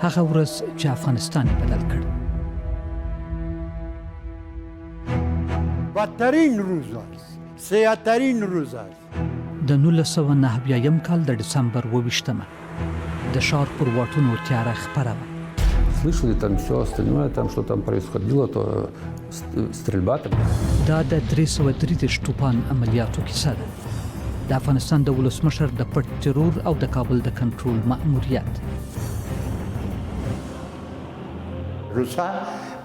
هغه ورځ چې افغانستان یې بدل کړ. بدترین روز است، سیاه‌ترین روز است. د 1990 کال د ډسمبر 28مه د ښار پر واټونو تیاره خپره وه. Слышали там все остальное, там что там происходило, то стрельба там. دا د 333 توپان عملیاتو کیسه ده. د افغانستان د ولسمشر د پټ ترور او د کابل د کنټرول مأموریت. روسا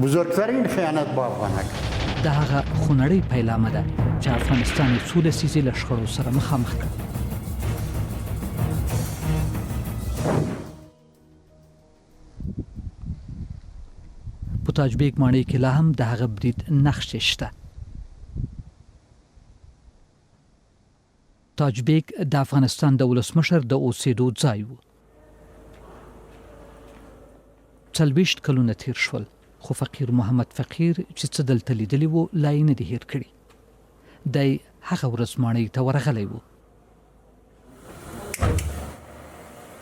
بزرگترین خیانت با افغانان کرد. د هغه خونړۍ پيلامه ده چې افغانستان یې څو لسیزې له شخړو سره مخامخ کړ. په تاج بیګ ماڼۍ کې لا هم د هغه برید نقشې شته. تاج بیګ د افغانستان د ولسمشر د اوسېدو ځای و. 40 کلونه تیر شول، خو فقیر محمد فقیر چې څه دلته لیدلی و لا یې نه دي هېر کړي. دی هغه ورځ ماڼۍ ته ورغلی و.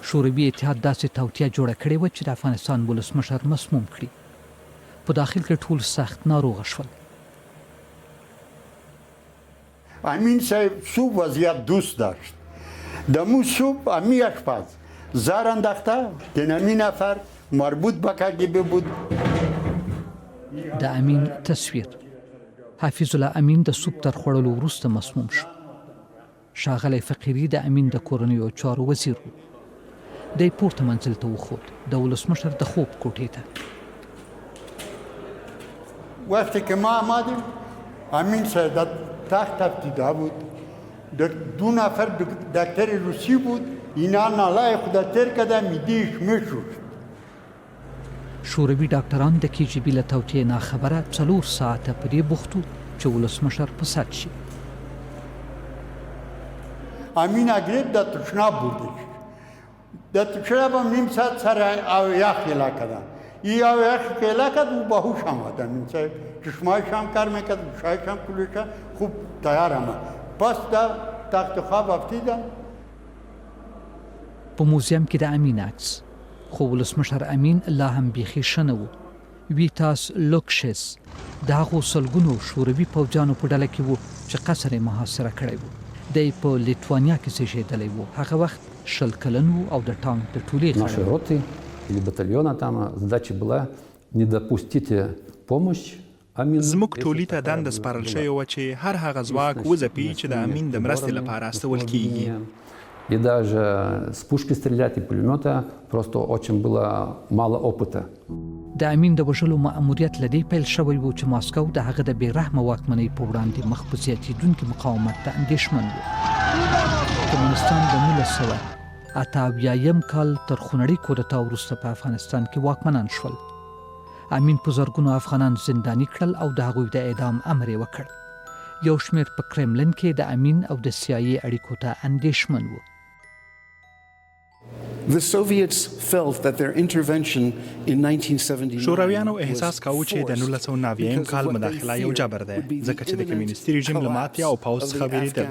شوروي اتحاد داسې توطیه جوړه کړې وه چې د افغانستان ولسمشر مسموم کړي. په داخل کې ټول سخت ناروغه شول. امین صاحب صبح وضعیت دوست داشت. دمو صبح امی اشپز زار انداخته که نمی نفر مربوط به کاگبه بود. د امین تصویر. حفیظ الله امین د سوپ تر خوړلو وروسته مسموم شو. ښاغلی فقیري د امین د کورنیو چارو وزیر و. دی پورته منزل ته وخوت، د ولسمشر د خوب کوټې ته. وقتی که ما آمدیم امین صاحب در تخت افتیده بود. دو نفر دکتر روسی بود، اینا نالای خود تر کده میدیش میشوشت. شوروي ډاکټران د KGB له توطیې ناخبره 4 ساعته په دې بوخت وو چې ولسمشر په سد شي. امین اگریب در تشناب بردش. در تشناب هم نیم ساعت سر او یخ یلا کدن. ای او یخ که یلا کد و باهوش آمد. امین صاحب چشمایش هم کار میکرد، گوشایش هم کلوش خوب تیار آمد. پس در تخت خواب افتیدن. په موزیم کې د امین عکس، خو ولسمشر امین لا هم بیخي ښه نه و. ویتاس لوکشس د هغو سلګونو شوروي پوځیانو په ډله کې و چې قصر یې محاصره کړی و. دی په لیتوانیا کې زیږېدلی و. هغه وخت 20 کلن و او د ټانک د ټولې Нашей роты или батальона там задача была не допустить помощь. زموږ ټولي ته دنده سپارل شوې وه چې هر هغه ځواک وځپي چې د امین د مرستې لپاره استول کیږي. И даже с пушки стрелять и пулемета просто очень было мало опыта. د امین د وژلو مأموریت له دې پیل شوی و چې ماسکو د هغه د بې رحمه واکمنۍ په وړاندې مخ په زیاتېدونکي مقاومت ته اندېښمن و. کمونستان د 1988 کال تر خونړۍ کودتا وروسته په افغانستان کې واکمنان شول. امین په زرګونو افغانان زنداني کړل او د هغوی د اعدام امر یې وکړ. یو شمېر په کرملن کې د امین او د CIA اړیکو ته اندېښمن و. The Soviets felt that their intervention in 1979 شورویانو احساس کاوه چې د 1990 کال مداخله یو جبر ده، ځکه چې د کمیونستي رژیم له ماتې او پوځ څخه وېرېدل.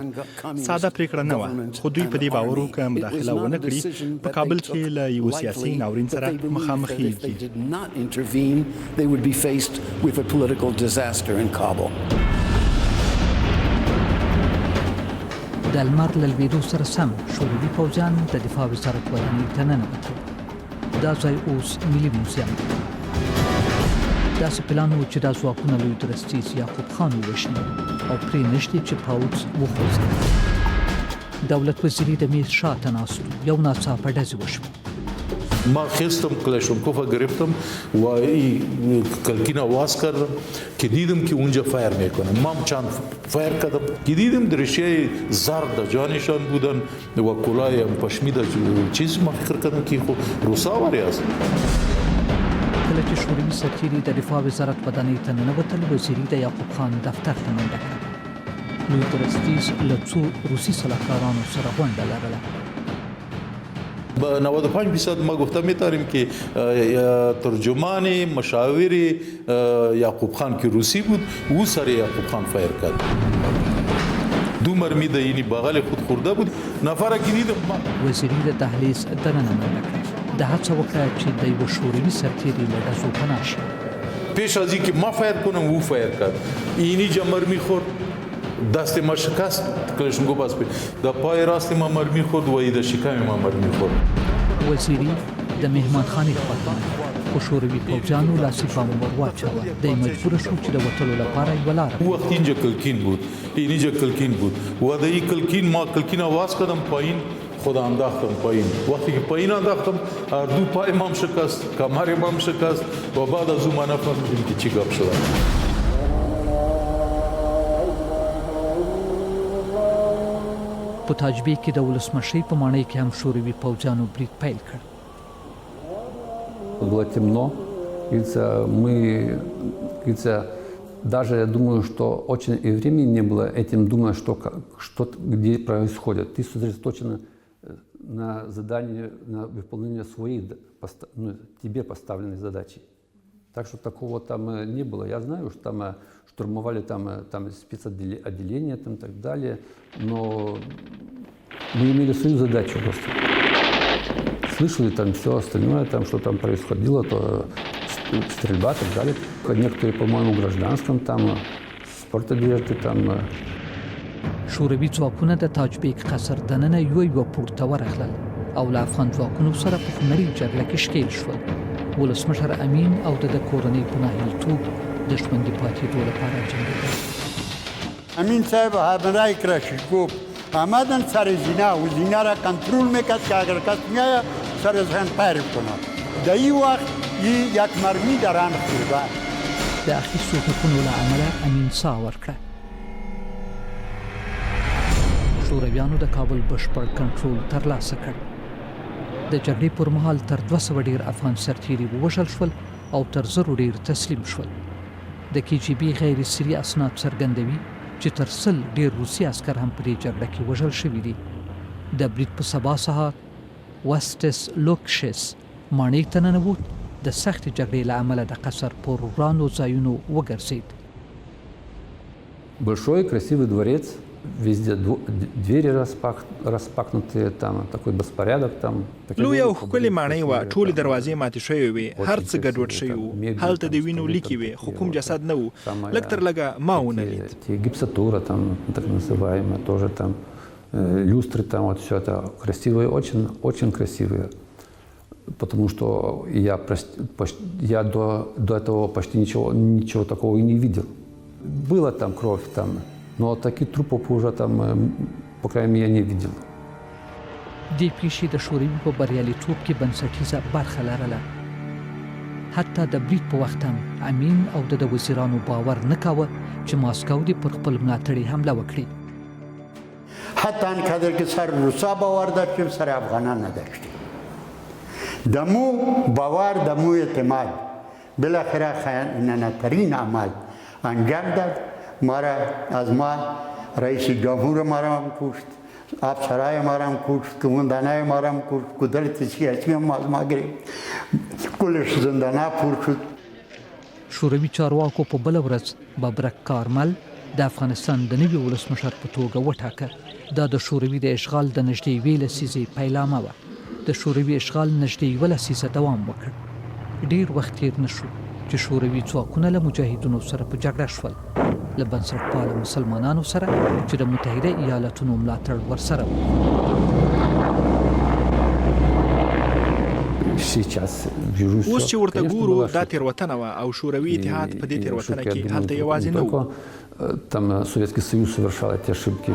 ساده پرېکړه نه وه، خو دوی په دې باور وو که مداخله ونه کړي په کابل کې له یو سیاسي ناورین سره مخامخېږي. they would be faced with a political disaster in Kabul. د لمر له لوېدو سره سم شوروي پوځیان د دفاع وزارت ودانۍ ته ننوتل. دا ځای اوس ملي موزیم دی. داسې پلان و چې دا ځواکونه لوی درستیز یعقوب خان ووژني او پرې نږدې چې پوځ وخوځوي. دولت وزیري د میز شاته ناست و. یو ناڅاپه ډزې وشوې. ما خستم کلاشونکوف گرفتم و کلکین آواز کردم که دیدم که اونجا فایر میکنم. من چند فایر کردم که دیدم درشه زرد جانشان بودن و کلاه پشمی دا چیز. ما فکر کردم که روسا واری است. کله چې شوروي سرتیري د دفاع وزارت ودانۍ ته ننوتل، وزیري د یعقوب خان دفتر ته منډه کړه. لوی درستیز له څو روسي سلاکارانو سره غونډه لرله. 95% ما گفتم میتاریم که ترجمان مشاور یعقوب خان که روسی بود او سر یعقوب خان فایر کرد. دو مرمی د یعنی بغل خود خورده بود. نفر که دیدم وزیری د دهلیز دننه منډه کړه. د هڅه وکړه چې د یوه شوروي سرتیري له ډزو پناه شي. پیش از اینکه ما فایر کنم او فایر کرد. اینی جمر میخورد، دست ما شکست کلشنگو باز پی د پای راست ما مر میخورد و ای د شکم ما مر میخورد. وزیری د مهمانخانې خواته خو شوروي پوځیانو لاسي بم ور واچاوه. دی مجبور شو چې د وتلو لپاره یوه لاره وقت اینجا کلکین بود، اینجا کلکین بود و د این کلکین ما کلکین آواز کردم پایین، خدا انداختم پایین. وقتی که پایین انداختم اردو پای مام شکست، کمر مام شکست و بعد از اون ما نفهمیدیم که چی گپ شده. په تاجبي کې د ولسمشر په ماڼۍ کې هم شوروي پوځیانو برید پیل کړ. Было темно, даже я думаю, что очень и времени не было этим думать, что где происходит. Ты сосредоточен на задании, на выполнение своих тебе поставленных задач. Так что такого там не было. Я знаю, что там штурмовали там спецотделения там, и так далее, но мы имели свою задачу просто. Слышали там все остальное, там, что там происходило, то стрельба и так далее. Некоторые, по-моему, в гражданском, там, спортодежды, там. شوروي ځواکونه د تاجبیک قصر دننه یو پورته ورغلل او له افغان ځواکونو سره په خونړۍ جګړه کې ښکېل شول. ولسمشر امین او د کورنۍ په ناهیلتوب د ژوندي پاتېدو لپاره جنګېدل. امین صاحب همراهی کرد گفت آمدن سر زینه و زینه را کنترل میکرد که اگر کس میآید سر زن پیر کند. در این وقت یک مرمی در آن خورده. د اخیستو حقونو له امله امین ساه ورکړه. شورویانو د کابل بشپړ کنټرول ترلاسه کړ. د جګړې پر مهال تر 200 ډیر افغان سرتیري ووژل شول او تر 1000 ډیر تسلیم شول. د KGB غیر سري اسناد څرګندوي چې تر 100 ډیر روسي عسکر هم په دې جګړه کې وژل شوي دي. د برید په سبا سهار وسټس لوکشس ماڼۍ ته ننوت. د سختې جګړې له امله د قصر پر ورانو ځایونو وګرځېد. Большой красивый дворец, везде двери распахнутые, там такой беспорядок там. لوی او ښکلې ماڼۍ وه، ټولې دروازې ماتې شوې وې، هر څه ګډوډ شوي وو. هلته د وینو لیکې وې خو کوم جسد نه و. لږ تر لږه ما ونه لید. Гипсатура там так называемая тоже там, люстры там, вот все это красивое, очень, очень красивое. Потому что я до этого почти ничего такого и не видел. Была там кровь там, но таких трупов уже там, по крайней мере, я не видел. دې پیښې د شوروي په بریالیتوب کې بنسټیزه برخه لرله. حتی د برید په وخت هم امین او د وزیرانو باور نه کاوه چې ماسکو دې پر خپل ملاتړي حمله وکړي. حتی انقدر که سر روسا باور داشتیم سر افغانان نداشتیم. دمو باور، دمو اعتماد بالاخره خیانت‌ترین عمل انجام داد. از ما رئیس جمهور ما را هم کشت، افسرای ما را هم کشت، قوماندانای ما را هم کشت، قدرت سیاسی هم از ما گرفت، کلش زندانه پر شد. شوروي چارواکو په بله ورځ ببرک کارمل د افغانستان د نوي ولسمشر په توګه وټاکه. دا د شوروي د اشغال د نږدې یوې لسیزې پیلامه وه. د شوروي اشغال نږدې یوه لسیزه دوام وکړ. ډیر وخت تیر نه شو چې شوروي ځواکونه له مجاهدینو سره په جګړه شول، له بنسټپاله مسلمانانو سره چې د متحده ایالاتونو ملاتړ ورسره و. اوس چې ورته ګورو دا تېروتنه وه او شوروي اتحاد په دې تېروتنه کې هلته یوازې نه و. Там Советский Союз совершал эти ошибки.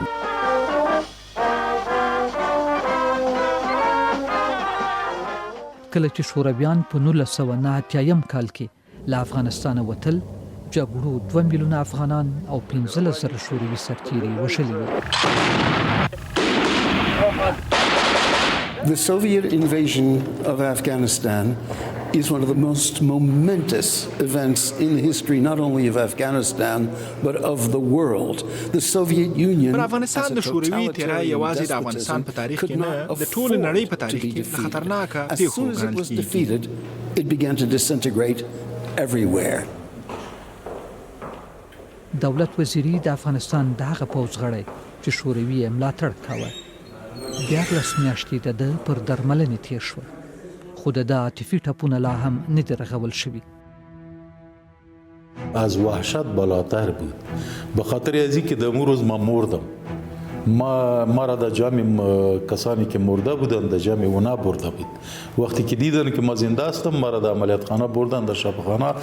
کله چې شورویان په 1989 کال کې له افغانستانه وتل، جګړو 2 میلیونه افغانان او 15,000 شوروي سرتیري وژلي وو. The Soviet invasion of Afghanistan is one of the most momentous events in the history not only of Afghanistan but of the world. The Soviet Union پر افغانستان د شوروي تیرای یوازې د افغانستان په تاریخ کې نه، د ټولې نړۍ په تاریخ کې د خطرناکه پیښو ګڼل کېږي. It began to disintegrate everywhere. دولت وزیری د افغانستان د هغه پوځ غړی چې شوروي یې ملاتړ کاوه. 11 میاشتې د ده پر درملنې تیر شوه، خو د عاطفي ټپونه لا هم نه دي رغول شوي. از وحشت بالاتر بود به خاطر ازی که در اون روز من مردم. ما را در جمع کسانی که مرده بودن در جمع اونا برده بود. وقتی که دیدن که ما زنده هستم ما را در عملیات خانه بردن در شفاخانه.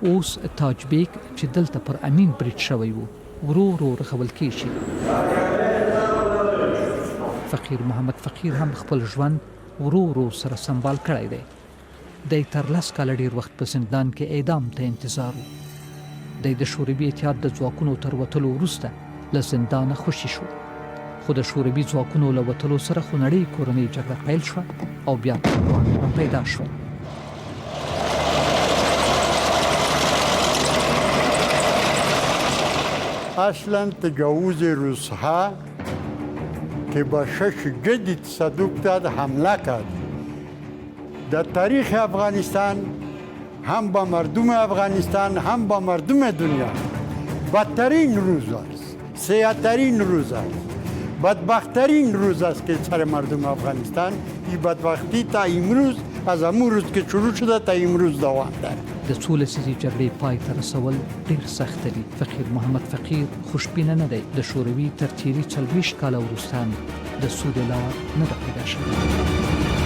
اوس تاج بیگ چې دلته پر امین برید شوی وو ورو ورو رغول کېږي. فقیر محمد فقیر هم خپل ژوند ورو ورو سره سنبال کړی دی. دی تر 10 کاله ډیر وخت په زندان کې اعدام ته انتظار و. دی د شوروي اتحاد د ځواکونو تر وتلو وروسته له زندانه خوشي شو. خو د شوروي ځواکونو له وتلو سره خونړۍ کورنۍ جګړه پیل شوه او بیا توپان پیدا شو. اصلا تجاوز روسها که با 6 جدی تصادف داد حمله کرد در تاریخ افغانستان هم با مردم افغانستان هم با مردم دنیا بدترین روز است، سیاه‌ترین روز است، بدبختترین روز است که سر مردم افغانستان این بدبختی تا امروز از همون روز که شروع شده تا امروز دوام داره. د څو لسیزې جګړې پای ته رسول ډېر سخت دي. فقیر محمد فقیر خوشبینه نه دی. د شوروي تر تیري 40 کاله وروسته د سولې لار نه ده پیدا شوې.